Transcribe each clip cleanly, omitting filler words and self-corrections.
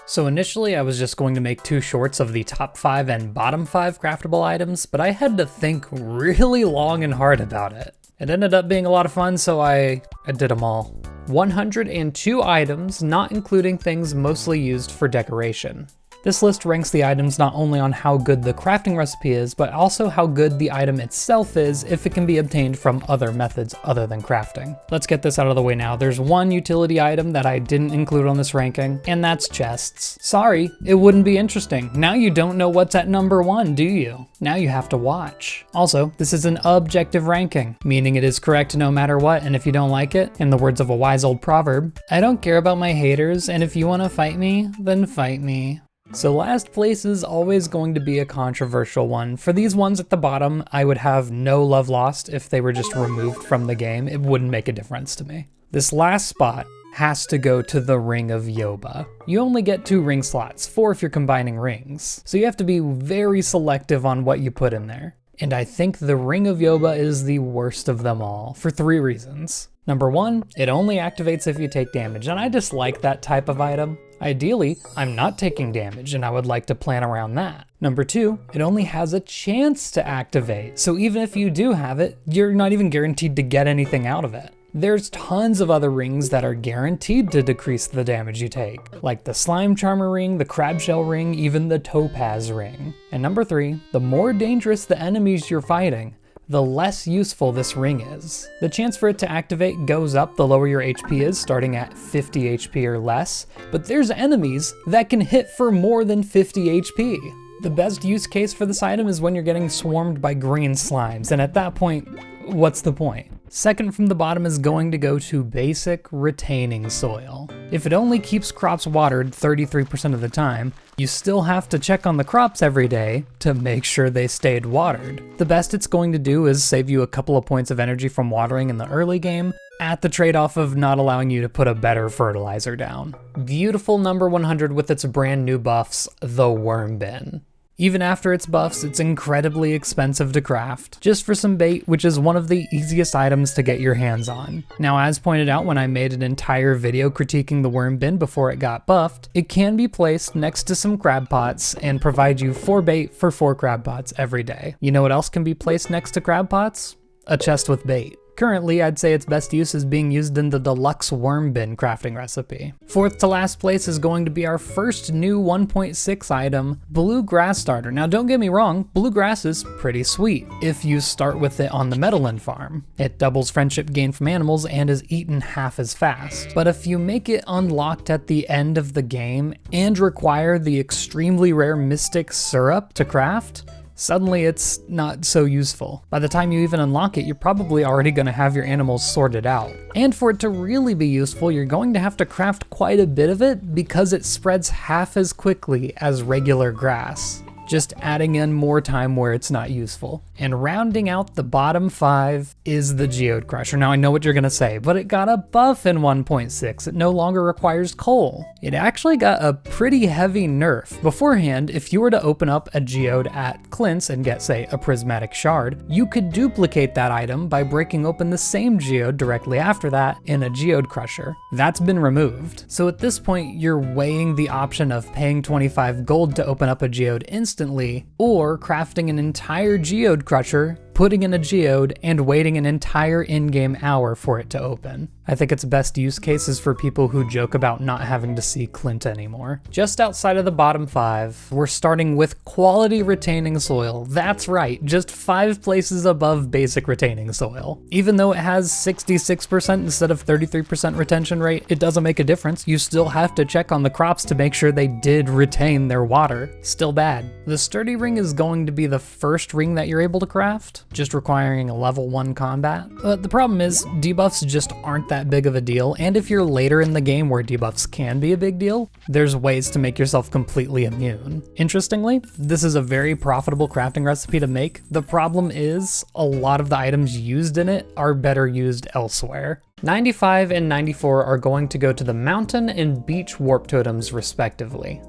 So initially I was just going to make 2 shorts of the top 5 and bottom 5 craftable items, but I had to think really long and hard about it. It ended up being a lot of fun, so I did them all. 102 items, not including things mostly used for decoration. This list ranks the items not only on how good the crafting recipe is, but also how good the item itself is if it can be obtained from other methods other than crafting. Let's get this out of the way now. There's one utility item that I didn't include on this ranking, and that's chests. Sorry, it wouldn't be interesting. Now you don't know what's at number 1, do you? Now you have to watch. Also, this is an objective ranking, meaning it is correct no matter what, and if you don't like it, in the words of a wise old proverb, I don't care about my haters, and if you want to fight me, then fight me. So last place is always going to be a controversial one. For these ones at the bottom, I would have no love lost if they were just removed from the game. It wouldn't make a difference to me. This last spot has to go to the Ring of Yoba. You only get 2 ring slots, 4 if you're combining rings. So you have to be very selective on what you put in there. And I think the Ring of Yoba is the worst of them all, for 3 reasons. Number 1, it only activates if you take damage, and I dislike that type of item. Ideally, I'm not taking damage, and I would like to plan around that. Number 2, it only has a chance to activate, so even if you do have it, you're not even guaranteed to get anything out of it. There's tons of other rings that are guaranteed to decrease the damage you take, like the Slime Charmer ring, the Crabshell ring, even the Topaz ring. And number 3, the more dangerous the enemies you're fighting, the less useful this ring is. The chance for it to activate goes up the lower your HP is, starting at 50 HP or less, but there's enemies that can hit for more than 50 HP. The best use case for this item is when you're getting swarmed by green slimes, and at that point, what's the point? Second from the bottom is going to go to basic retaining soil. If it only keeps crops watered 33% of the time, you still have to check on the crops every day to make sure they stayed watered. The best it's going to do is save you a couple of points of energy from watering in the early game, at the trade-off of not allowing you to put a better fertilizer down. Beautiful number 100 with its brand new buffs, the Worm Bin. Even after its buffs, it's incredibly expensive to craft, just for some bait, which is one of the easiest items to get your hands on. Now, as pointed out when I made an entire video critiquing the Worm Bin before it got buffed, it can be placed next to some crab pots and provide you 4 bait for 4 crab pots every day. You know what else can be placed next to crab pots? A chest with bait. Currently, I'd say its best use is being used in the deluxe Worm Bin crafting recipe. Fourth to last place is going to be our first new 1.6 item, Bluegrass Starter. Now don't get me wrong, bluegrass is pretty sweet if you start with it on the Meadowland farm. It doubles friendship gain from animals and is eaten half as fast. But if you make it unlocked at the end of the game and require the extremely rare Mystic Syrup to craft, suddenly it's not so useful. By the time you even unlock it, you're probably already going to have your animals sorted out. And for it to really be useful, you're going to have to craft quite a bit of it because it spreads half as quickly as regular grass, just adding in more time where it's not useful. And rounding out the bottom 5 is the Geode Crusher. Now I know what you're gonna say, but it got a buff in 1.6. It no longer requires coal. It actually got a pretty heavy nerf. Beforehand, if you were to open up a geode at Clint's and get, say, a prismatic shard, you could duplicate that item by breaking open the same geode directly after that in a Geode Crusher. That's been removed. So at this point, you're weighing the option of paying 25 gold to open up a geode instantly, or crafting an entire Geode Crusher, putting in a geode, and waiting an entire in-game hour for it to open. I think its best use case is for people who joke about not having to see Clint anymore. Just outside of the bottom 5, we're starting with quality retaining soil. That's right, just 5 places above basic retaining soil. Even though it has 66% instead of 33% retention rate, it doesn't make a difference. You still have to check on the crops to make sure they did retain their water. Still bad. The sturdy ring is going to be the first ring that you're able to craft, just requiring a level 1 combat. But the problem is, debuffs just aren't that big of a deal, and if you're later in the game where debuffs can be a big deal, there's ways to make yourself completely immune. Interestingly, this is a very profitable crafting recipe to make. The problem is, a lot of the items used in it are better used elsewhere. 95 and 94 are going to go to the mountain and beach warp totems respectively.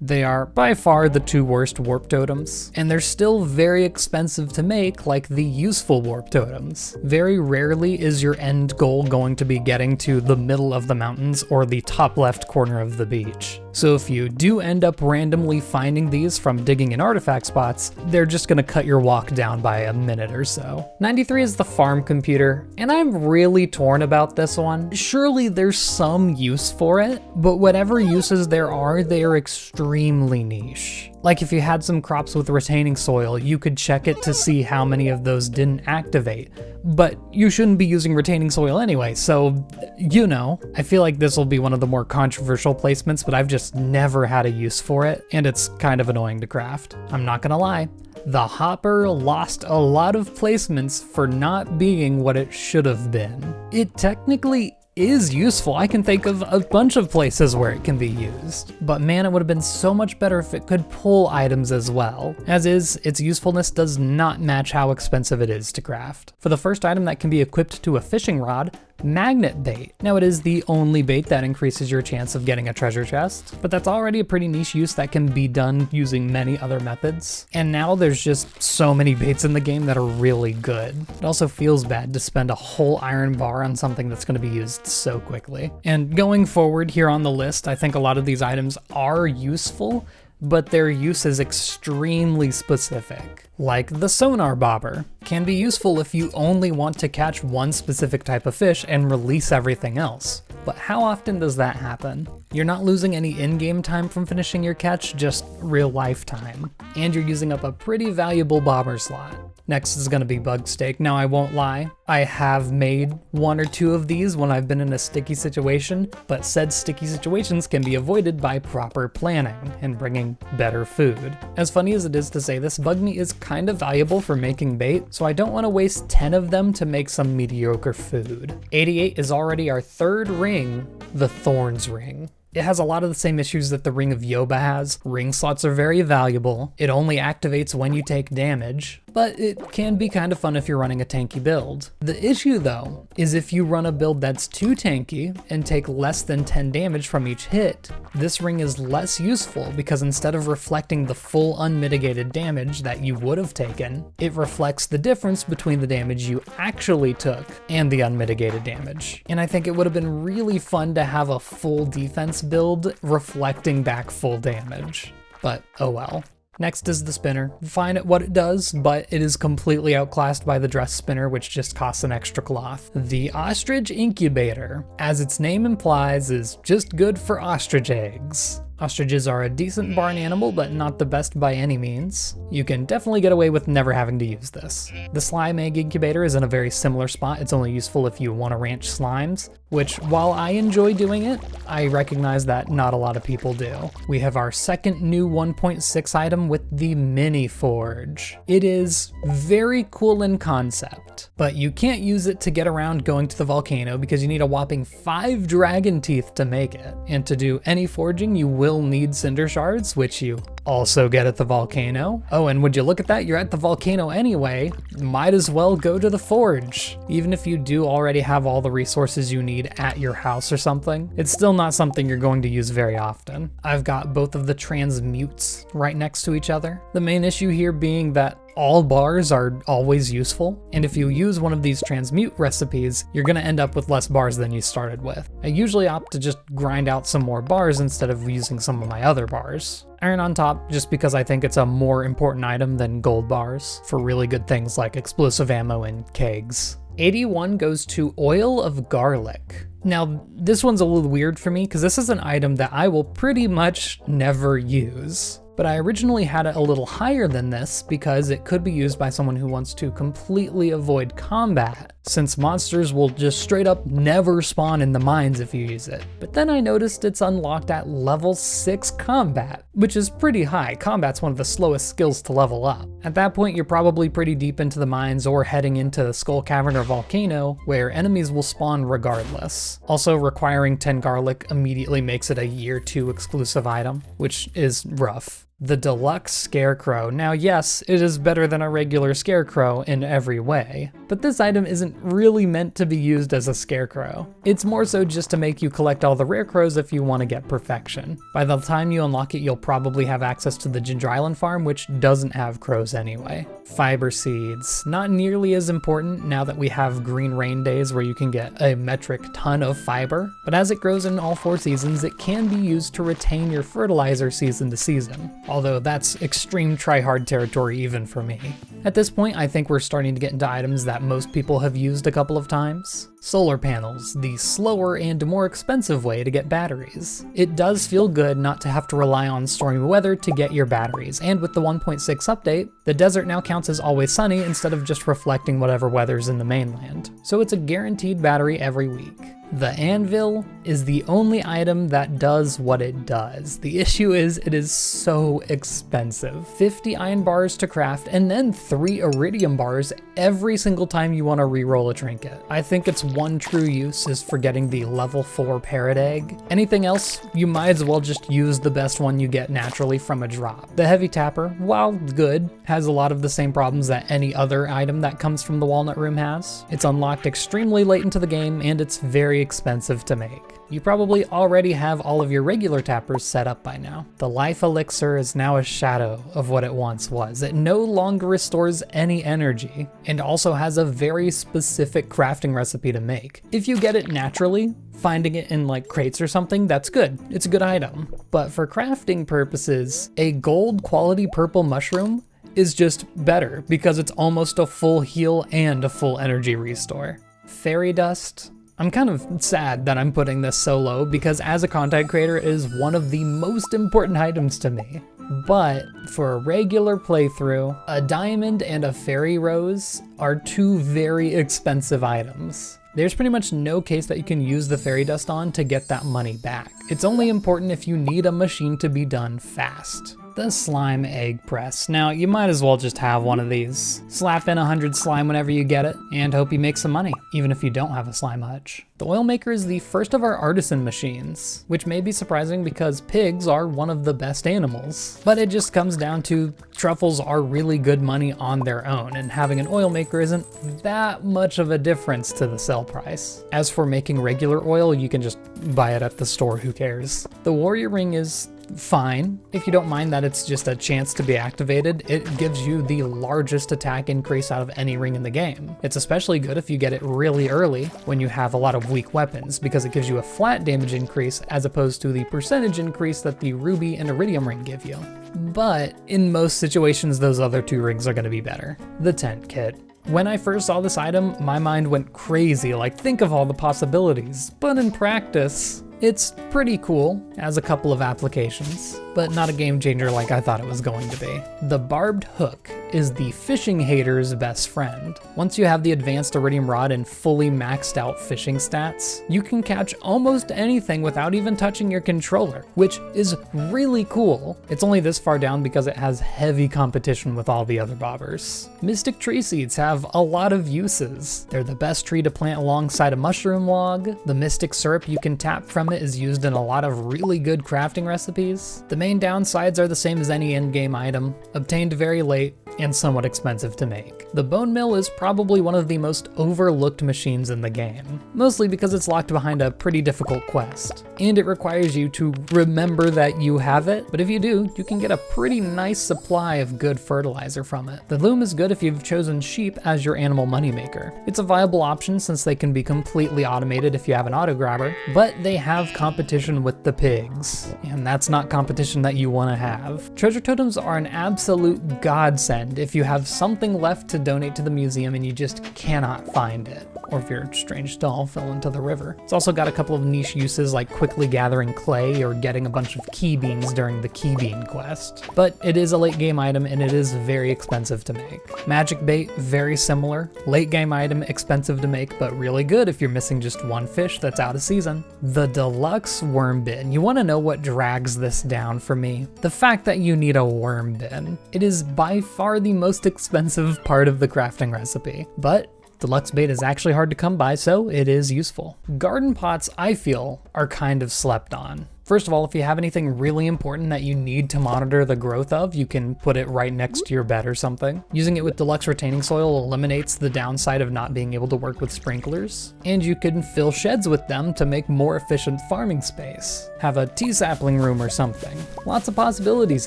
They are by far the two worst warp totems, and they're still very expensive to make, like the useful warp totems. Very rarely is your end goal going to be getting to the middle of the mountains or the top left corner of the beach. So if you do end up randomly finding these from digging in artifact spots, they're just gonna cut your walk down by a minute or so. 93 is the farm computer, and I'm really torn about this one. Surely there's some use for it, but whatever uses there are, they are extremely niche. Like if you had some crops with retaining soil, you could check it to see how many of those didn't activate. But you shouldn't be using retaining soil anyway, so you know. I feel like this will be one of the more controversial placements, but I've just never had a use for it, and it's kind of annoying to craft. I'm not gonna lie. The hopper lost a lot of placements for not being what it should have been. It technically is useful. I can think of a bunch of places where it can be used. But man, it would have been so much better if it could pull items as well. As is, its usefulness does not match how expensive it is to craft. For the first item that can be equipped to a fishing rod, magnet bait. Now it is the only bait that increases your chance of getting a treasure chest, but that's already a pretty niche use that can be done using many other methods. And now there's just so many baits in the game that are really good. It also feels bad to spend a whole iron bar on something that's going to be used so quickly. And going forward here on the list, I think a lot of these items are useful, but their use is extremely specific. Like the sonar bobber can be useful if you only want to catch one specific type of fish and release everything else. But how often does that happen? You're not losing any in-game time from finishing your catch, just real life time. And you're using up a pretty valuable bobber slot. Next is gonna be bug steak. Now I won't lie, I have made one or two of these when I've been in a sticky situation, but said sticky situations can be avoided by proper planning and bringing better food. As funny as it is to say this, bug meat is kind of valuable for making bait, so I don't want to waste 10 of them to make some mediocre food. 88 is already our third ring, the Thorns ring. It has a lot of the same issues that the Ring of Yoba has. Ring slots are very valuable. It only activates when you take damage, but it can be kind of fun if you're running a tanky build. The issue though, is if you run a build that's too tanky and take less than 10 damage from each hit, this ring is less useful because instead of reflecting the full unmitigated damage that you would have taken, it reflects the difference between the damage you actually took and the unmitigated damage. And I think it would have been really fun to have a full defense build reflecting back full damage, but oh well. Next is the spinner. Fine at what it does, but it is completely outclassed by the dress spinner, which just costs an extra cloth. The ostrich incubator, as its name implies, is just good for ostrich eggs. Ostriches are a decent barn animal, but not the best by any means. You can definitely get away with never having to use this. The slime egg incubator is in a very similar spot. It's only useful if you want to ranch slimes, which while I enjoy doing it, I recognize that not a lot of people do. We have our second new 1.6 item with the mini forge. It is very cool in concept, but you can't use it to get around going to the volcano because you need a whopping 5 dragon teeth to make it. And to do any forging, you will need cinder shards, which you also get at the volcano. Oh, and would you look at that? You're at the volcano anyway. Might as well go to the forge. Even if you do already have all the resources you need at your house or something, it's still not something you're going to use very often. I've got both of the transmutes right next to each other. The main issue here being that all bars are always useful, and if you use one of these transmute recipes, you're gonna end up with less bars than you started with. I usually opt to just grind out some more bars instead of using some of my other bars. Iron on top, just because I think it's a more important item than gold bars for really good things like explosive ammo and kegs. 81 goes to oil of garlic. Now, this one's a little weird for me because this is an item that I will pretty much never use. But I originally had it a little higher than this because it could be used by someone who wants to completely avoid combat, since monsters will just straight up never spawn in the mines if you use it. But then I noticed it's unlocked at level 6 combat, which is pretty high. Combat's one of the slowest skills to level up. At that point, you're probably pretty deep into the mines or heading into the Skull Cavern or Volcano, where enemies will spawn regardless. Also, requiring 10 garlic immediately makes it a year 2 exclusive item, which is rough. The deluxe scarecrow. Now yes, it is better than a regular scarecrow in every way, but this item isn't really meant to be used as a scarecrow. It's more so just to make you collect all the rare crows if you want to get perfection. By the time you unlock it, you'll probably have access to the Ginger Island farm, which doesn't have crows anyway. Fiber seeds, not nearly as important now that we have green rain days where you can get a metric ton of fiber, but as it grows in all 4 seasons, it can be used to retain your fertilizer season to season. Although that's extreme try-hard territory even for me. At this point, I think we're starting to get into items that most people have used a couple of times. Solar panels, the slower and more expensive way to get batteries. It does feel good not to have to rely on stormy weather to get your batteries, and with the 1.6 update, the desert now counts as always sunny instead of just reflecting whatever weather's in the mainland. So it's a guaranteed battery every week. The anvil is the only item that does what it does. The issue is it is so expensive. 50 iron bars to craft and then 3 iridium bars every single time you want to re-roll a trinket. I think its one true use is for getting the level 4 parrot egg. Anything else, you might as well just use the best one you get naturally from a drop. The heavy tapper, while good, has a lot of the same problems that any other item that comes from the walnut room has. It's unlocked extremely late into the game and it's very expensive to make. You probably already have all of your regular tappers set up by now. The life elixir is now a shadow of what it once was. It no longer restores any energy and also has a very specific crafting recipe to make. If you get it naturally, finding it in like crates or something, that's good. It's a good item. But for crafting purposes, a gold quality purple mushroom is just better because it's almost a full heal and a full energy restore. Fairy dust. I'm kind of sad that I'm putting this so low because as a content creator it is one of the most important items to me. But for a regular playthrough, a diamond and a fairy rose are 2 very expensive items. There's pretty much no case that you can use the fairy dust on to get that money back. It's only important if you need a machine to be done fast. The slime egg press. Now, you might as well just have one of these. Slap in 100 slime whenever you get it, and hope you make some money, even if you don't have a slime hutch. The oil maker is the first of our artisan machines, which may be surprising because pigs are one of the best animals. But it just comes down to truffles are really good money on their own, and having an oil maker isn't that much of a difference to the sell price. As for making regular oil, you can just buy it at the store, who cares? The warrior ring is fine. If you don't mind that it's just a chance to be activated, it gives you the largest attack increase out of any ring in the game. It's especially good if you get it really early when you have a lot of weak weapons because it gives you a flat damage increase as opposed to the percentage increase that the ruby and iridium ring give you. But in most situations, those other 2 rings are going to be better. The tent kit. When I first saw this item, my mind went crazy, like think of all the possibilities, but in practice, it's pretty cool, has a couple of applications, but not a game changer like I thought it was going to be. The barbed hook is the fishing hater's best friend. Once you have the advanced iridium rod and fully maxed out fishing stats, you can catch almost anything without even touching your controller, which is really cool. It's only this far down because it has heavy competition with all the other bobbers. Mystic tree seeds have a lot of uses. They're the best tree to plant alongside a mushroom log. The mystic syrup you can tap from it is used in a lot of really good crafting recipes. The main downsides are the same as any in-game item, obtained very late, and somewhat expensive to make. The bone mill is probably one of the most overlooked machines in the game, mostly because it's locked behind a pretty difficult quest, and it requires you to remember that you have it, but if you do, you can get a pretty nice supply of good fertilizer from it. The loom is good if you've chosen sheep as your animal moneymaker. It's a viable option since they can be completely automated if you have an auto grabber, but they have competition with the pigs, and that's not competition that you want to have. Treasure totems are an absolute godsend if you have something left to donate to the museum and you just cannot find it, or if your strange doll fell into the river. It's also got a couple of niche uses like quickly gathering clay or getting a bunch of key beans during the key bean quest. But it is a late game item and it is very expensive to make. Magic bait, very similar. Late game item, expensive to make, but really good if you're missing just one fish that's out of season. The deluxe worm bin. You want to know what drags this down for me? The fact that you need a worm bin. It is by far the most expensive part of the crafting recipe, but deluxe bait is actually hard to come by, so it is useful. Garden pots, I feel, are kind of slept on. First of all, if you have anything really important that you need to monitor the growth of, you can put it right next to your bed or something. Using it with deluxe retaining soil eliminates the downside of not being able to work with sprinklers, and you can fill sheds with them to make more efficient farming space. Have a tea sapling room or something. Lots of possibilities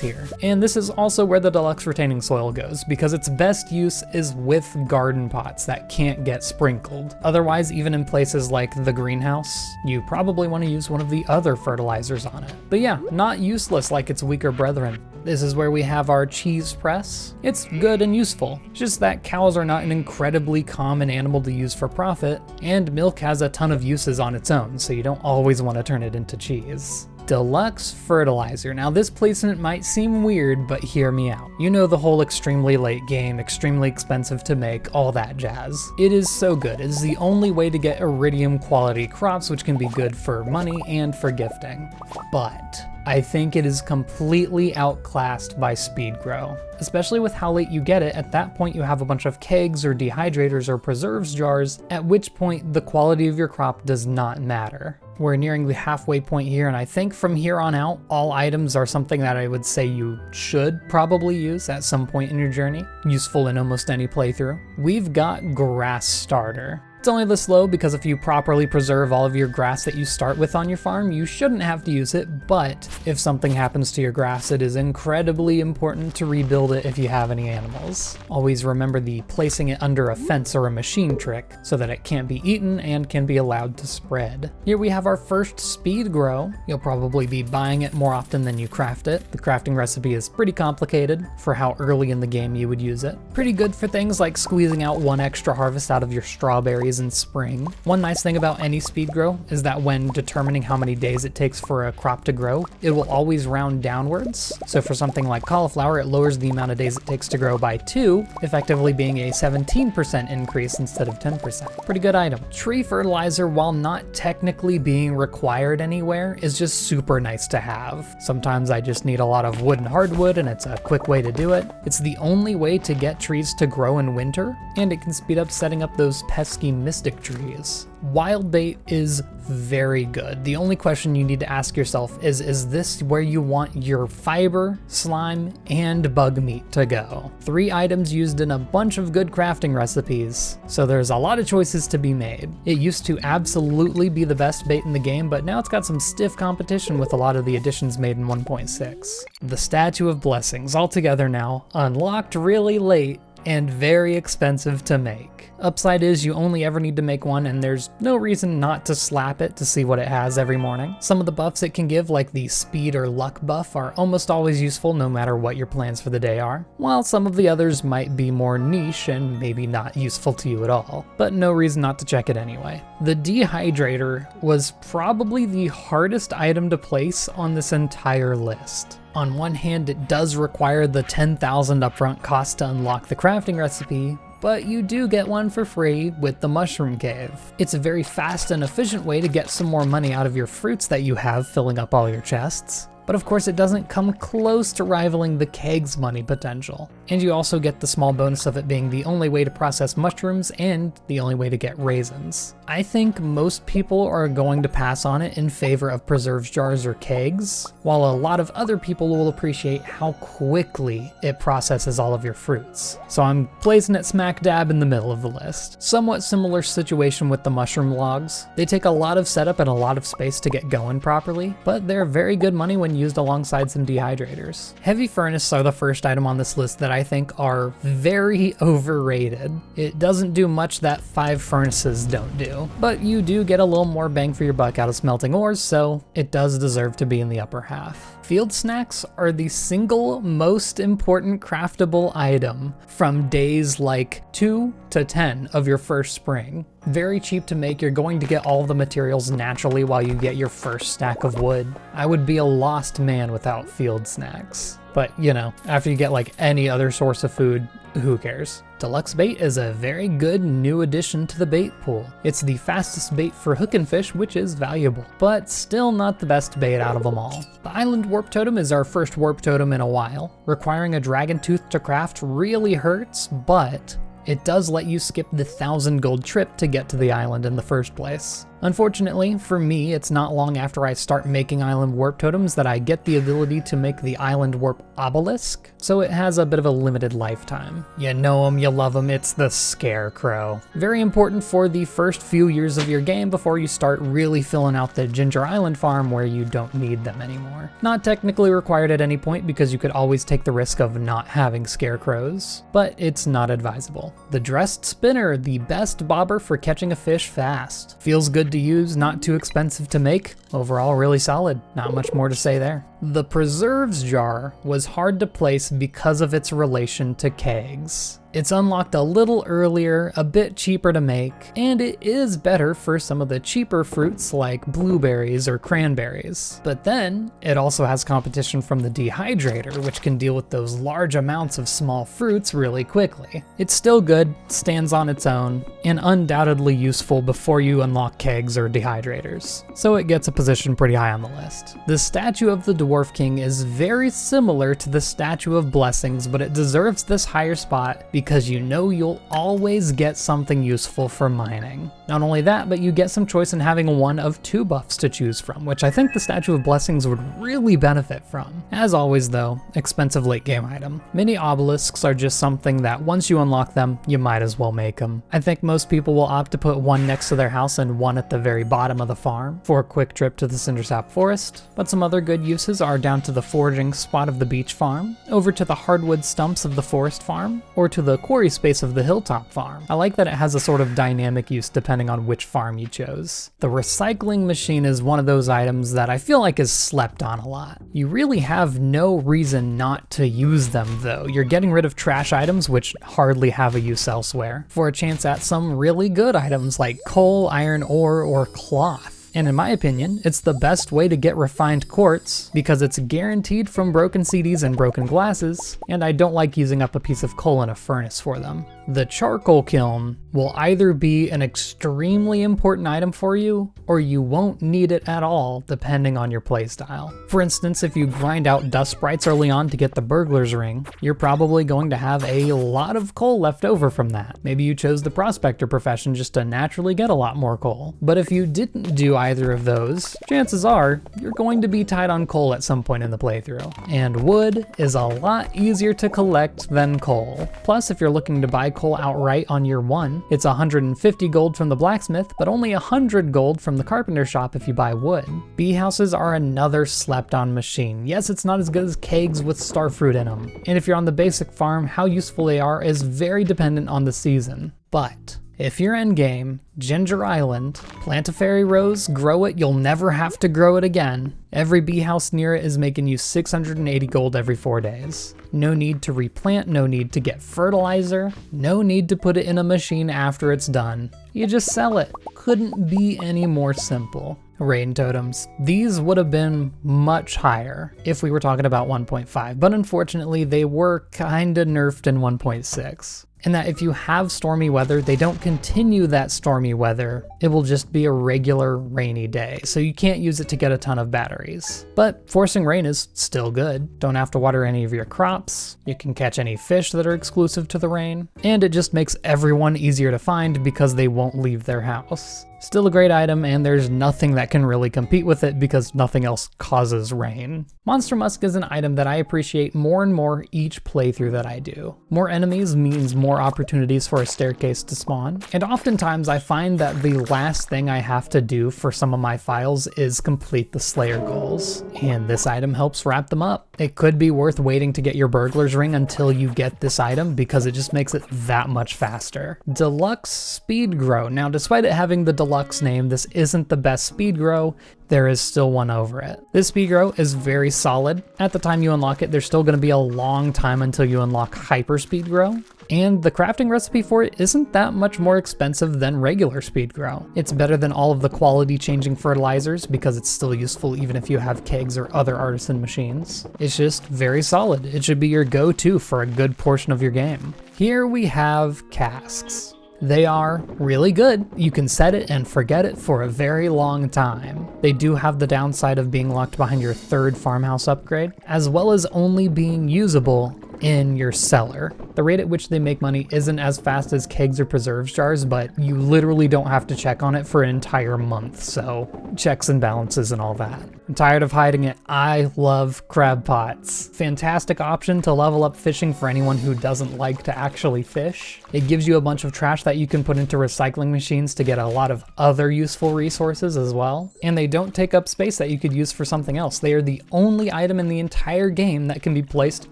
here. And this is also where the deluxe retaining soil goes, because its best use is with garden pots that can't get sprinkled. Otherwise, even in places like the greenhouse, you probably want to use one of the other fertilizers on it. But yeah, not useless like its weaker brethren. This is where we have our cheese press. It's good and useful, just that cows are not an incredibly common animal to use for profit, and milk has a ton of uses on its own, so you don't always want to turn it into cheese. Deluxe fertilizer. Now this placement might seem weird, but hear me out. You know the whole extremely late game, extremely expensive to make, all that jazz. It is so good. It is the only way to get iridium quality crops, which can be good for money and for gifting. But I think it is completely outclassed by speed grow. Especially with how late you get it, at that point you have a bunch of kegs or dehydrators or preserves jars, at which point the quality of your crop does not matter. We're nearing the halfway point here, and I think from here on out, all items are something that I would say you should probably use at some point in your journey, useful in almost any playthrough. We've got Grass Starter. It's only this low because if you properly preserve all of your grass that you start with on your farm, you shouldn't have to use it, but if something happens to your grass, it is incredibly important to rebuild it if you have any animals. Always remember the placing it under a fence or a machine trick so that it can't be eaten and can be allowed to spread. Here we have our first speed grow. You'll probably be buying it more often than you craft it. The crafting recipe is pretty complicated for how early in the game you would use it. Pretty good for things like squeezing out one extra harvest out of your strawberries in spring. One nice thing about any speed grow is that when determining how many days it takes for a crop to grow, it will always round downwards. So for something like cauliflower, it lowers the amount of days it takes to grow by 2, effectively being a 17% increase instead of 10%. Pretty good item. Tree fertilizer, while not technically being required anywhere, is just super nice to have. Sometimes I just need a lot of wood and hardwood, and it's a quick way to do it. It's the only way to get trees to grow in winter, and it can speed up setting up those pesky mystic trees. Wild bait is very good. The only question you need to ask yourself is this where you want your fiber, slime, and bug meat to go? 3 items used in a bunch of good crafting recipes, so there's a lot of choices to be made. It used to absolutely be the best bait in the game, but now it's got some stiff competition with a lot of the additions made in 1.6. The Statue of Blessings, all together now, unlocked really late, and very expensive to make. Upside is you only ever need to make one, and there's no reason not to slap it to see what it has every morning. Some of the buffs it can give, like the speed or luck buff, are almost always useful no matter what your plans for the day are, while some of the others might be more niche and maybe not useful to you at all, but no reason not to check it anyway. The dehydrator was probably the hardest item to place on this entire list. On one hand, it does require the 10,000 upfront cost to unlock the crafting recipe, but you do get one for free with the Mushroom Cave. It's a very fast and efficient way to get some more money out of your fruits that you have filling up all your chests. But of course it doesn't come close to rivaling the keg's money potential. And you also get the small bonus of it being the only way to process mushrooms and the only way to get raisins. I think most people are going to pass on it in favor of preserves jars or kegs, while a lot of other people will appreciate how quickly it processes all of your fruits. So I'm placing it smack dab in the middle of the list. Somewhat similar situation with the mushroom logs. They take a lot of setup and a lot of space to get going properly, but they're very good money when used alongside some dehydrators. Heavy furnace are the first item on this list that I think are very overrated. It doesn't do much that 5 furnaces don't do, but you do get a little more bang for your buck out of smelting ores, so it does deserve to be in the upper half. Field snacks are the single most important craftable item from days like 2 to 10 of your first spring. Very cheap to make, you're going to get all the materials naturally while you get your first stack of wood. I would be a lost man without field snacks. But you know, after you get like any other source of food, who cares? Deluxe bait is a very good new addition to the bait pool. It's the fastest bait for hook and fish, which is valuable, but still not the best bait out of them all. The island warp totem is our first warp totem in a while. Requiring a dragon tooth to craft really hurts, but it does let you skip the 1,000 gold trip to get to the island in the first place. Unfortunately, for me, it's not long after I start making island warp totems that I get the ability to make the island warp obelisk, so it has a bit of a limited lifetime. You know him, you love him, it's the Scarecrow. Very important for the first few years of your game before you start really filling out the Ginger Island farm where you don't need them anymore. Not technically required at any point because you could always take the risk of not having scarecrows, but it's not advisable. The Dressed Spinner, the best bobber for catching a fish fast. Feels good to use, not too expensive to make. Overall, really solid. Not much more to say there. The Preserves Jar was hard to place because of its relation to kegs. It's unlocked a little earlier, a bit cheaper to make, and it is better for some of the cheaper fruits like blueberries or cranberries. But then, it also has competition from the Dehydrator, which can deal with those large amounts of small fruits really quickly. It's still good, stands on its own, and undoubtedly useful before you unlock kegs or Dehydrators, so it gets a position pretty high on the list. The statue of the Dwarf King is very similar to the Statue of Blessings, but it deserves this higher spot because you know you'll always get something useful for mining. Not only that, but you get some choice in having one of 2 buffs to choose from, which I think the Statue of Blessings would really benefit from. As always though, expensive late game item. Mini obelisks are just something that once you unlock them, you might as well make them. I think most people will opt to put one next to their house and one at the very bottom of the farm for a quick trip to the Cindersap Forest, but some other good uses are down to the foraging spot of the beach farm, over to the hardwood stumps of the forest farm, or to the quarry space of the hilltop farm. I like that it has a sort of dynamic use depending on which farm you chose. The recycling machine is one of those items that I feel like is slept on a lot. You really have no reason not to use them though. You're getting rid of trash items which hardly have a use elsewhere, for a chance at some really good items like coal, iron ore, or cloth. And in my opinion, it's the best way to get refined quartz because it's guaranteed from broken CDs and broken glasses, and I don't like using up a piece of coal in a furnace for them. The charcoal kiln will either be an extremely important item for you, or you won't need it at all depending on your playstyle. For instance, if you grind out dust sprites early on to get the burglar's ring, you're probably going to have a lot of coal left over from that. Maybe you chose the prospector profession just to naturally get a lot more coal. But if you didn't do either of those, chances are you're going to be tight on coal at some point in the playthrough. And wood is a lot easier to collect than coal. Plus, if you're looking to buy coal outright on year 1, it's 150 gold from the blacksmith, but only 100 gold from the carpenter shop if you buy wood. Bee houses are another slept on machine. Yes, it's not as good as kegs with starfruit in them. And if you're on the basic farm, how useful they are is very dependent on the season. But if you're endgame, Ginger Island, plant a fairy rose, grow it, you'll never have to grow it again. Every bee house near it is making you 680 gold every 4 days. No need to replant, no need to get fertilizer, no need to put it in a machine after it's done. You just sell it. Couldn't be any more simple. Rain totems. These would have been much higher if we were talking about 1.5, but unfortunately they were kinda nerfed in 1.6. And that if you have stormy weather, they don't continue that stormy weather. It will just be a regular rainy day, so you can't use it to get a ton of batteries. But forcing rain is still good. Don't have to water any of your crops. You can catch any fish that are exclusive to the rain. And it just makes everyone easier to find because they won't leave their house. Still a great item, and there's nothing that can really compete with it because nothing else causes rain. Monster Musk is an item that I appreciate more and more each playthrough that I do. More enemies means more opportunities for a staircase to spawn, and oftentimes I find that the last thing I have to do for some of my files is complete the Slayer goals, and this item helps wrap them up. It could be worth waiting to get your burglar's ring until you get this item because it just makes it that much faster. Deluxe Speed Grow. Now, despite it having the deluxe name, this isn't the best speed grow. There is still one over it. This speed grow is very solid. At the time you unlock it, there's still going to be a long time until you unlock hyper speed grow. And the crafting recipe for it isn't that much more expensive than regular speed grow. It's better than all of the quality changing fertilizers because it's still useful even if you have kegs or other artisan machines. It's just very solid. It should be your go-to for a good portion of your game. Here we have casks. They are really good. You can set it and forget it for a very long time. They do have the downside of being locked behind your 3rd farmhouse upgrade, as well as only being usable in your cellar. The rate at which they make money isn't as fast as kegs or preserves jars, but you literally don't have to check on it for an entire month, so checks and balances and all that. I'm tired of hiding it. I love crab pots. Fantastic option to level up fishing for anyone who doesn't like to actually fish. It gives you a bunch of trash that you can put into recycling machines to get a lot of other useful resources as well. And they don't take up space that you could use for something else. They are the only item in the entire game that can be placed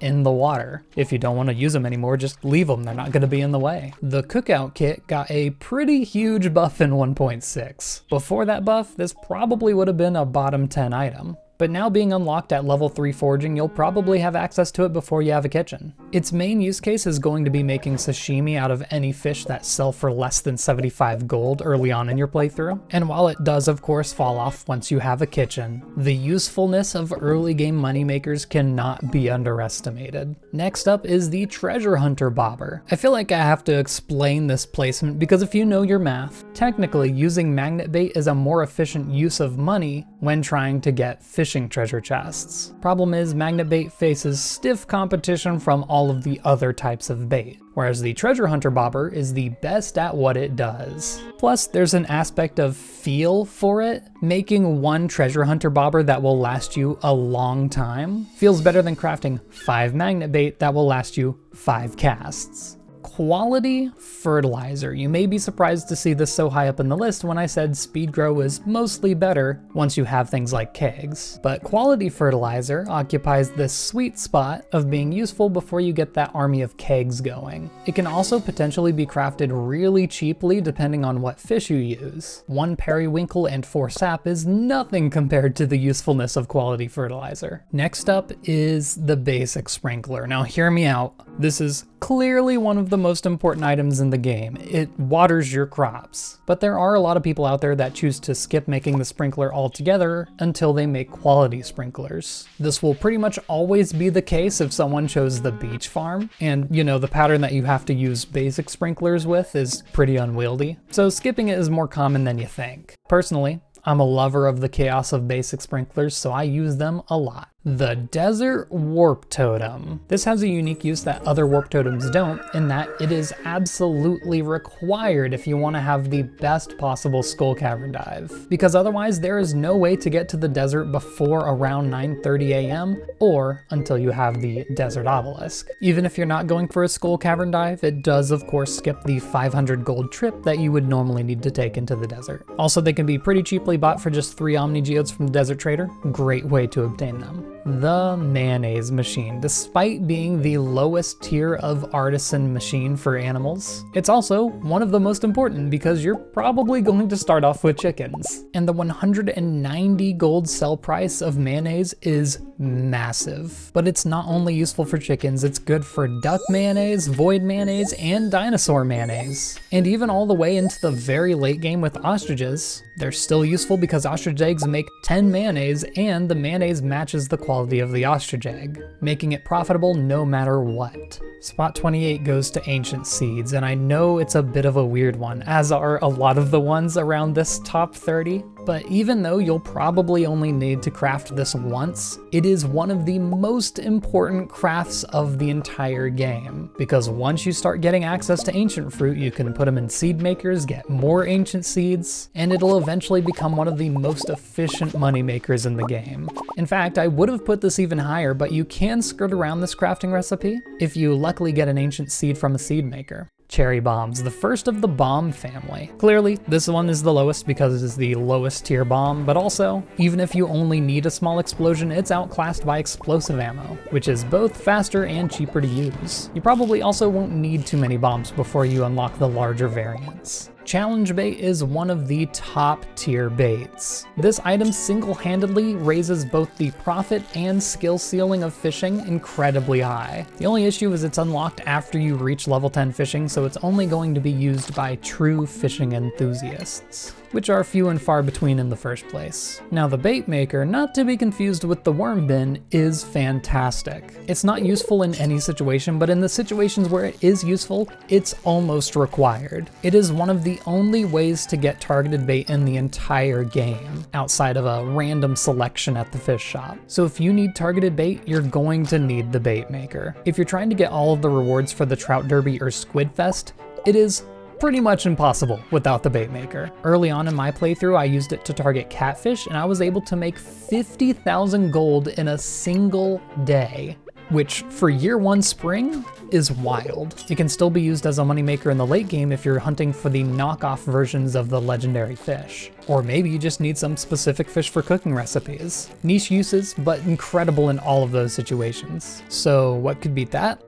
in the water. If you don't want to use them anymore, just leave them. They're not going to be in the way. The cookout kit got a pretty huge buff in 1.6. Before that buff, this probably would have been a bottom 10 item. But now being unlocked at level 3 foraging, you'll probably have access to it before you have a kitchen. Its main use case is going to be making sashimi out of any fish that sell for less than 75 gold early on in your playthrough. And while it does of course fall off once you have a kitchen, the usefulness of early game moneymakers cannot be underestimated. Next up is the treasure hunter bobber. I feel like I have to explain this placement because if you know your math, technically using magnet bait is a more efficient use of money when trying to get fishing treasure chests. Problem is, magnet bait faces stiff competition from all of the other types of bait, whereas the treasure hunter bobber is the best at what it does. Plus, there's an aspect of feel for it. Making one treasure hunter bobber that will last you a long time feels better than crafting 5 magnet bait that will last you 5 casts. Quality fertilizer. You may be surprised to see this so high up in the list when I said speed grow is mostly better once you have things like kegs. But quality fertilizer occupies this sweet spot of being useful before you get that army of kegs going. It can also potentially be crafted really cheaply depending on what fish you use. 1 periwinkle and 4 sap is nothing compared to the usefulness of quality fertilizer. Next up is the basic sprinkler. Now hear me out. This is clearly one of the most important items in the game. It waters your crops. But there are a lot of people out there that choose to skip making the sprinkler altogether until they make quality sprinklers. This will pretty much always be the case if someone chose the beach farm, and you know, the pattern that you have to use basic sprinklers with is pretty unwieldy, so skipping it is more common than you think. Personally, I'm a lover of the chaos of basic sprinklers, so I use them a lot. The Desert Warp Totem. This has a unique use that other warp totems don't, in that it is absolutely required if you want to have the best possible skull cavern dive, because otherwise there is no way to get to the desert before around 9:30 a.m. or until you have the desert obelisk. Even if you're not going for a skull cavern dive, it does of course skip the 500 gold trip that you would normally need to take into the desert. Also, they can be pretty cheaply bought for just 3 Omni Geodes from the Desert Trader. Great way to obtain them. The mayonnaise machine. Despite being the lowest tier of artisan machine for animals, it's also one of the most important because you're probably going to start off with chickens. And the 190 gold sell price of mayonnaise is massive. But it's not only useful for chickens, it's good for duck mayonnaise, void mayonnaise, and dinosaur mayonnaise. And even all the way into the very late game with ostriches, they're still useful because ostrich eggs make 10 mayonnaise and the mayonnaise matches the quality of the ostrich egg, making it profitable no matter what. Spot 28 goes to Ancient Seeds, and I know it's a bit of a weird one, as are a lot of the ones around this top 30, but even though you'll probably only need to craft this once, it is one of the most important crafts of the entire game, because once you start getting access to ancient fruit, you can put them in seed makers, get more ancient seeds, and it'll eventually become one of the most efficient money makers in the game. In fact, I would have put this even higher, but you can skirt around this crafting recipe if you luckily get an ancient seed from a seed maker. Cherry bombs, the first of the bomb family. Clearly, this one is the lowest because it is the lowest tier bomb, but also, even if you only need a small explosion, it's outclassed by explosive ammo, which is both faster and cheaper to use. You probably also won't need too many bombs before you unlock the larger variants. Challenge bait is one of the top tier baits. This item single-handedly raises both the profit and skill ceiling of fishing incredibly high. The only issue is it's unlocked after you reach level 10 fishing, so it's only going to be used by true fishing enthusiasts. which are few and far between in the first place. Now the bait maker, not to be confused with the worm bin, is fantastic. It's not useful in any situation, but in the situations where it is useful, it's almost required. It is one of the only ways to get targeted bait in the entire game, outside of a random selection at the fish shop. So if you need targeted bait, you're going to need the bait maker. If you're trying to get all of the rewards for the Trout Derby or Squid Fest, it is pretty much impossible without the bait maker. Early on in my playthrough, I used it to target catfish, and I was able to make 50,000 gold in a single day, which for year 1 spring is wild. It can still be used as a moneymaker in the late game if you're hunting for the knockoff versions of the legendary fish. Or maybe you just need some specific fish for cooking recipes. Niche uses, but incredible in all of those situations. So what could beat that?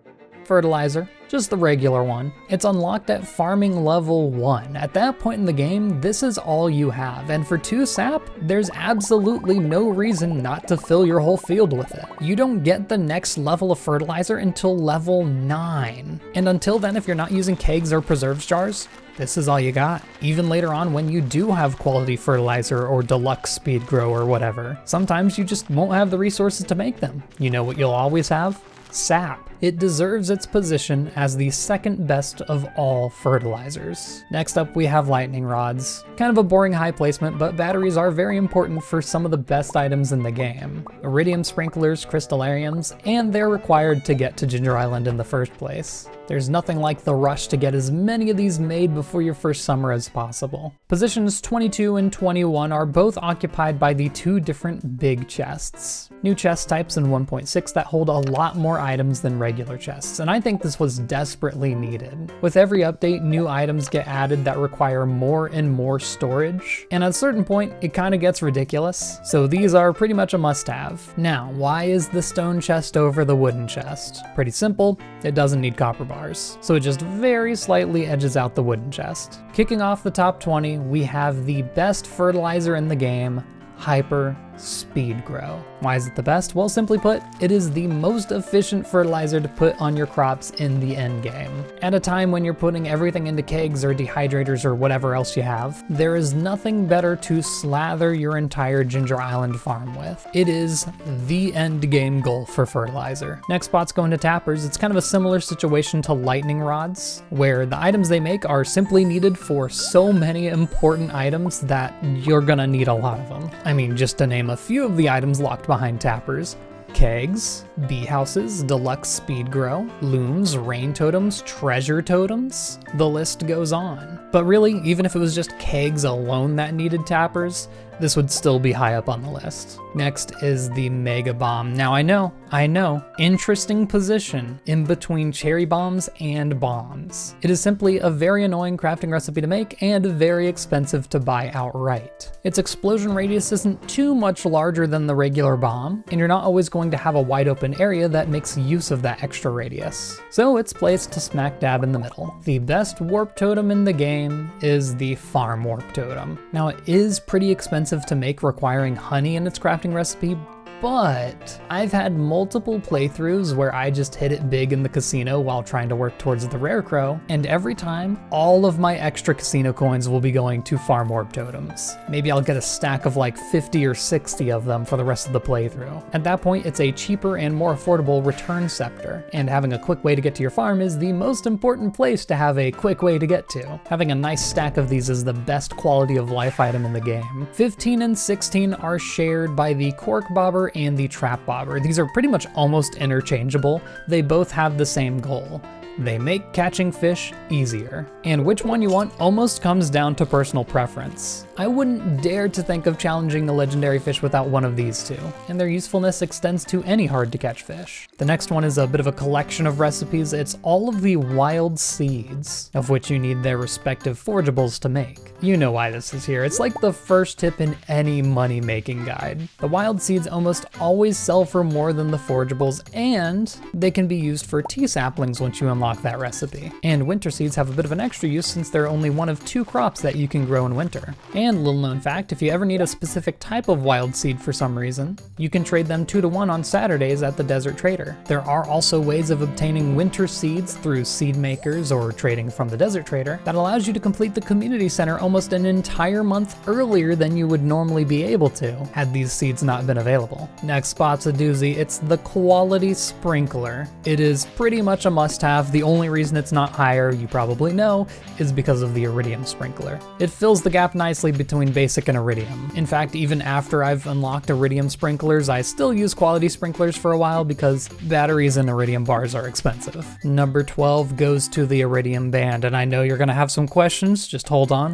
Fertilizer, just the regular one. It's unlocked at farming level 1. At that point in the game, this is all you have, and for 2 sap, there's absolutely no reason not to fill your whole field with it. You don't get the next level of fertilizer until level 9. And until then, if you're not using kegs or preserves jars, this is all you got. Even later on when you do have quality fertilizer or deluxe speed grow or whatever, sometimes you just won't have the resources to make them. You know what you'll always have? Sap. It deserves its position as the second best of all fertilizers. Next up, we have lightning rods. Kind of a boring high placement, but batteries are very important for some of the best items in the game. Iridium sprinklers, crystallariums, and they're required to get to Ginger Island in the first place. There's nothing like the rush to get as many of these made before your first summer as possible. Positions 22 and 21 are both occupied by the 2 different big chests. New chest types in 1.6 that hold a lot more items than regular chests, and I think this was desperately needed. With every update, new items get added that require more and more storage, and at a certain point, it kind of gets ridiculous, so these are pretty much a must-have. Now, why is the stone chest over the wooden chest? Pretty simple, it doesn't need copper bars, so it just very slightly edges out the wooden chest. Kicking off the top 20, we have the best fertilizer in the game, Hyper Speed Grow. Why is it the best? Well, simply put, it is the most efficient fertilizer to put on your crops in the end game. At a time when you're putting everything into kegs or dehydrators or whatever else you have, there is nothing better to slather your entire Ginger Island farm with. It is the end game goal for fertilizer. Next spot's going to tappers. It's kind of a similar situation to lightning rods, where the items they make are simply needed for so many important items that you're gonna need a lot of them. I mean, just to name a few of the items locked behind tappers: kegs, bee houses, deluxe speed grow, looms, rain totems, treasure totems. The list goes on. But really, even if it was just kegs alone that needed tappers, this would still be high up on the list. Next is the Mega Bomb. Now I know, interesting position in between cherry bombs and bombs. It is simply a very annoying crafting recipe to make and very expensive to buy outright. Its explosion radius isn't too much larger than the regular bomb, and you're not always going to have a wide open area that makes use of that extra radius. So it's placed smack dab in the middle. The best warp totem in the game is the farm warp totem. Now it is pretty expensive to make, requiring honey in its crafting recipe, but I've had multiple playthroughs where I just hit it big in the casino while trying to work towards the rare crow, and every time, all of my extra casino coins will be going to farm warp totems. Maybe I'll get a stack of like 50 or 60 of them for the rest of the playthrough. At that point, it's a cheaper and more affordable return scepter, and having a quick way to get to your farm is the most important place to have a quick way to get to. Having a nice stack of these is the best quality of life item in the game. 15 and 16 are shared by the cork bobber and the trap bobber. These are pretty much almost interchangeable. They both have the same goal. They make catching fish easier. And which one you want almost comes down to personal preference. I wouldn't dare to think of challenging a legendary fish without one of these two, and their usefulness extends to any hard to catch fish. The next one is a bit of a collection of recipes. It's all of the wild seeds, of which you need their respective forageables to make. You know why this is here. It's like the first tip in any money making guide. The wild seeds almost always sell for more than the forageables, and they can be used for tea saplings once you unlock unlock that recipe. And winter seeds have a bit of an extra use since they're only one of 2 crops that you can grow in winter. And little known fact, if you ever need a specific type of wild seed for some reason, you can trade them 2 to 1 on Saturdays at the Desert Trader. There are also ways of obtaining winter seeds through seed makers or trading from the Desert Trader that allows you to complete the community center almost an entire month earlier than you would normally be able to had these seeds not been available. Next spot's a doozy. It's the quality sprinkler. It is pretty much a must-have. The only reason it's not higher, you probably know, is because of the iridium sprinkler. It fills the gap nicely between basic and iridium. In fact, even after I've unlocked iridium sprinklers, I still use quality sprinklers for a while because batteries and iridium bars are expensive. Number 12 goes to the iridium band, and I know you're gonna have some questions, just hold on.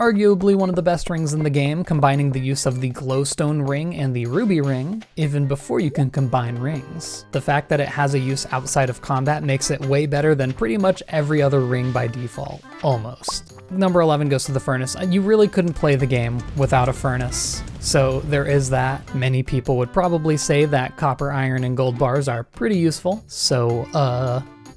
Arguably one of the best rings in the game, combining the use of the glowstone ring and the ruby ring, even before you can combine rings. The fact that it has a use outside of combat makes it way better than pretty much every other ring by default, almost. Number 11 goes to the furnace. You really couldn't play the game without a furnace. So there is that. Many people would probably say that copper, iron, and gold bars are pretty useful. So,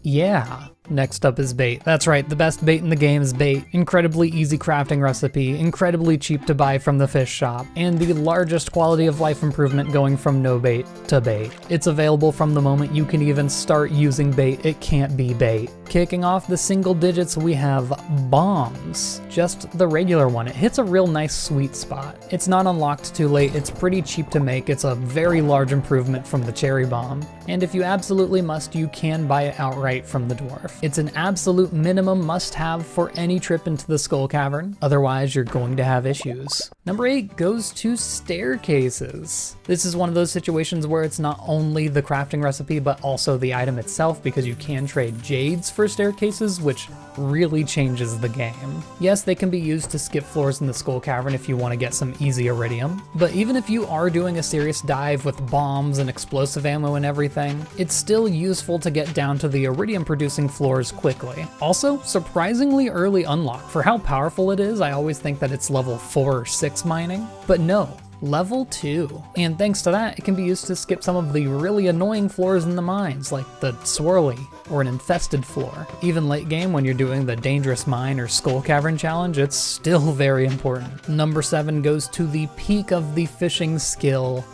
yeah. Next up is bait. That's right, the best bait in the game is bait. Incredibly easy crafting recipe, incredibly cheap to buy from the fish shop, and the largest quality of life improvement going from no bait to bait. It's available from the moment you can even start using bait. It can't be bait. Kicking off the single digits, we have bombs. Just the regular one. It hits a real nice sweet spot. It's not unlocked too late, it's pretty cheap to make, it's a very large improvement from the cherry bomb. And if you absolutely must, you can buy it outright from the dwarf. It's an absolute minimum must-have for any trip into the Skull Cavern, otherwise you're going to have issues. Number 8 goes to staircases. This is one of those situations where it's not only the crafting recipe, but also the item itself, because you can trade jades for staircases, which really changes the game. Yes, they can be used to skip floors in the Skull Cavern if you want to get some easy iridium, but even if you are doing a serious dive with bombs and explosive ammo and everything, it's still useful to get down to the iridium producing floors quickly. Also, surprisingly early unlock. For how powerful it is, I always think that it's level 4 or 6 mining, but no. Level 2. And thanks to that, it can be used to skip some of the really annoying floors in the mines, like the swirly or an infested floor. Even late game when you're doing the dangerous mine or Skull Cavern challenge, it's still very important. Number 7 goes to the peak of the fishing skill,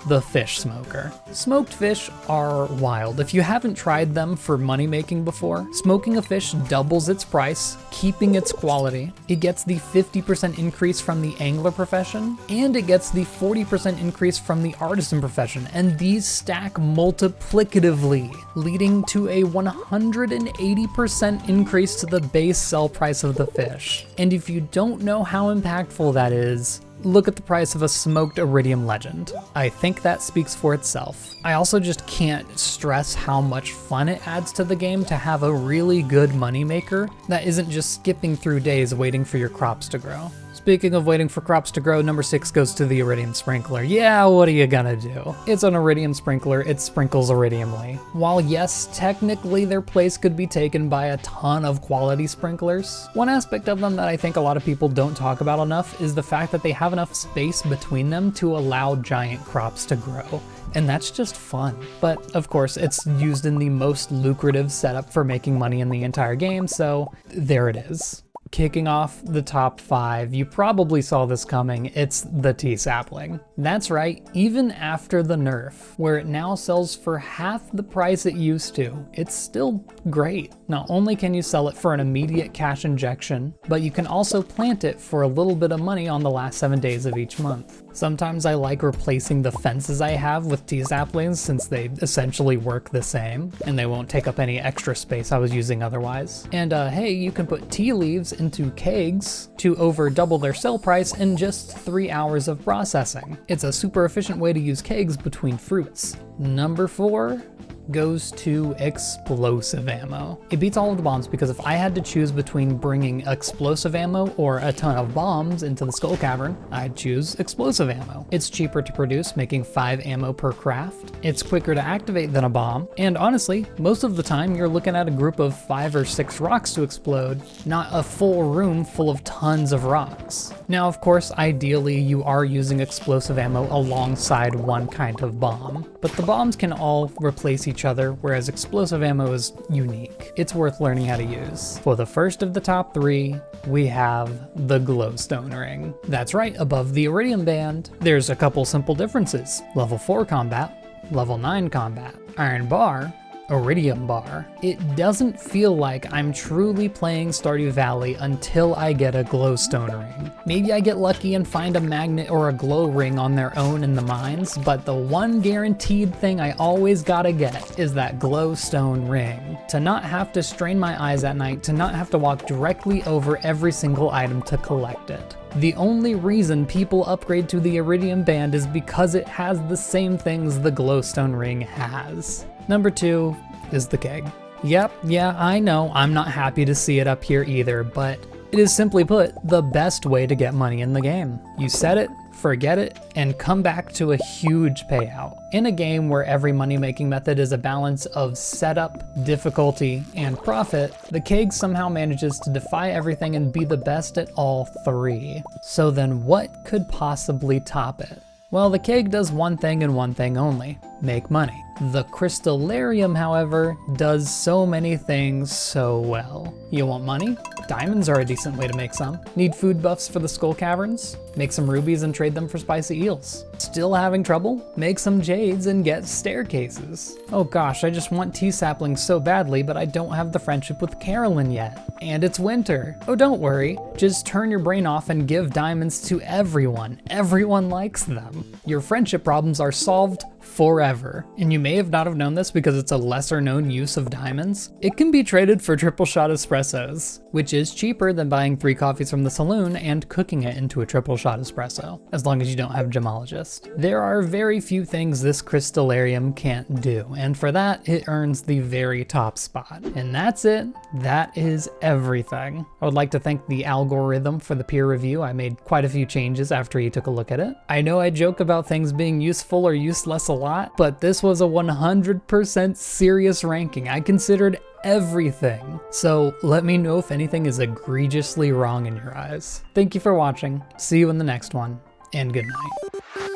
the fish smoker. Smoked fish are wild. If you haven't tried them for money making before, smoking a fish doubles its price, keeping its quality. It gets the 50% increase from the angler profession, and it gets the 40% increase from the artisan profession, and these stack multiplicatively, leading to a 180% increase to the base sell price of the fish. And if you don't know how impactful that is, look at the price of a smoked iridium legend. I think that speaks for itself. I also just can't stress how much fun it adds to the game to have a really good moneymaker that isn't just skipping through days waiting for your crops to grow. Speaking of waiting for crops to grow, number 6 goes to the iridium sprinkler. Yeah, what are you gonna do? It's an iridium sprinkler, it sprinkles iridiumly. While yes, technically their place could be taken by a ton of quality sprinklers, one aspect of them that I think a lot of people don't talk about enough is the fact that they have enough space between them to allow giant crops to grow. And that's just fun. But of course, it's used in the most lucrative setup for making money in the entire game, so there it is. Kicking off the top 5, you probably saw this coming, it's the tea sapling. That's right, even after the nerf, where it now sells for half the price it used to, it's still great. Not only can you sell it for an immediate cash injection, but you can also plant it for a little bit of money on the last 7 days of each month. Sometimes I like replacing the fences I have with tea saplings since they essentially work the same, and they won't take up any extra space I was using otherwise. And hey, you can put tea leaves into kegs to over double their sell price in just 3 hours of processing. It's a super efficient way to use kegs between fruits. Number 4 goes to explosive ammo. It beats all of the bombs because if I had to choose between bringing explosive ammo or a ton of bombs into the Skull Cavern, I'd choose explosive ammo. It's cheaper to produce, making 5 ammo per craft. It's quicker to activate than a bomb, and honestly, most of the time you're looking at a group of 5 or 6 rocks to explode, not a full room full of tons of rocks. Now, of course, ideally you are using explosive ammo alongside one kind of bomb. but the bombs can all replace each other, whereas explosive ammo is unique. It's worth learning how to use. For the first of the top 3, we have the glowstone ring. That's right, above the iridium band. There's a couple simple differences. Level 4 combat, level 9 combat. Iron bar, iridium bar. It doesn't feel like I'm truly playing Stardew Valley until I get a glowstone ring. Maybe I get lucky and find a magnet or a glow ring on their own in the mines, but the one guaranteed thing I always gotta get is that glowstone ring. To not have to strain my eyes at night, to not have to walk directly over every single item to collect it. The only reason people upgrade to the iridium band is because it has the same things the glowstone ring has. Number 2 is the keg. Yep, yeah, I know, I'm not happy to see it up here either, but it is simply put the best way to get money in the game. You set it, forget it, and come back to a huge payout. In a game where every money-making method is a balance of setup, difficulty, and profit, the keg somehow manages to defy everything and be the best at all 3. So then what could possibly top it? Well, the keg does one thing and one thing only: make money. The crystallarium, however, does so many things so well. You want money? Diamonds are a decent way to make some. Need food buffs for the skull caverns? Make some rubies and trade them for spicy eels. Still having trouble? Make some jades and get staircases. Oh gosh, I just want tea saplings so badly, but I don't have the friendship with Carolyn yet. And it's winter. Oh, don't worry. Just turn your brain off and give diamonds to everyone. Everyone likes them. Your friendship problems are solved forever. And you may have not have known this because it's a lesser known use of diamonds. It can be traded for triple shot espressos, which is cheaper than buying 3 coffees from the saloon and cooking it into a triple shot espresso, as long as you don't have a gemologist. There are very few things this crystallarium can't do, and for that, it earns the very top spot. And that's it. That is everything. I would like to thank the algorithm for the peer review. I made quite a few changes after he took a look at it. I know I joke about things being useful or useless a lot, but this was a 100% serious ranking. I considered everything. So let me know if anything is egregiously wrong in your eyes. Thank you for watching. See you in the next one, and good night.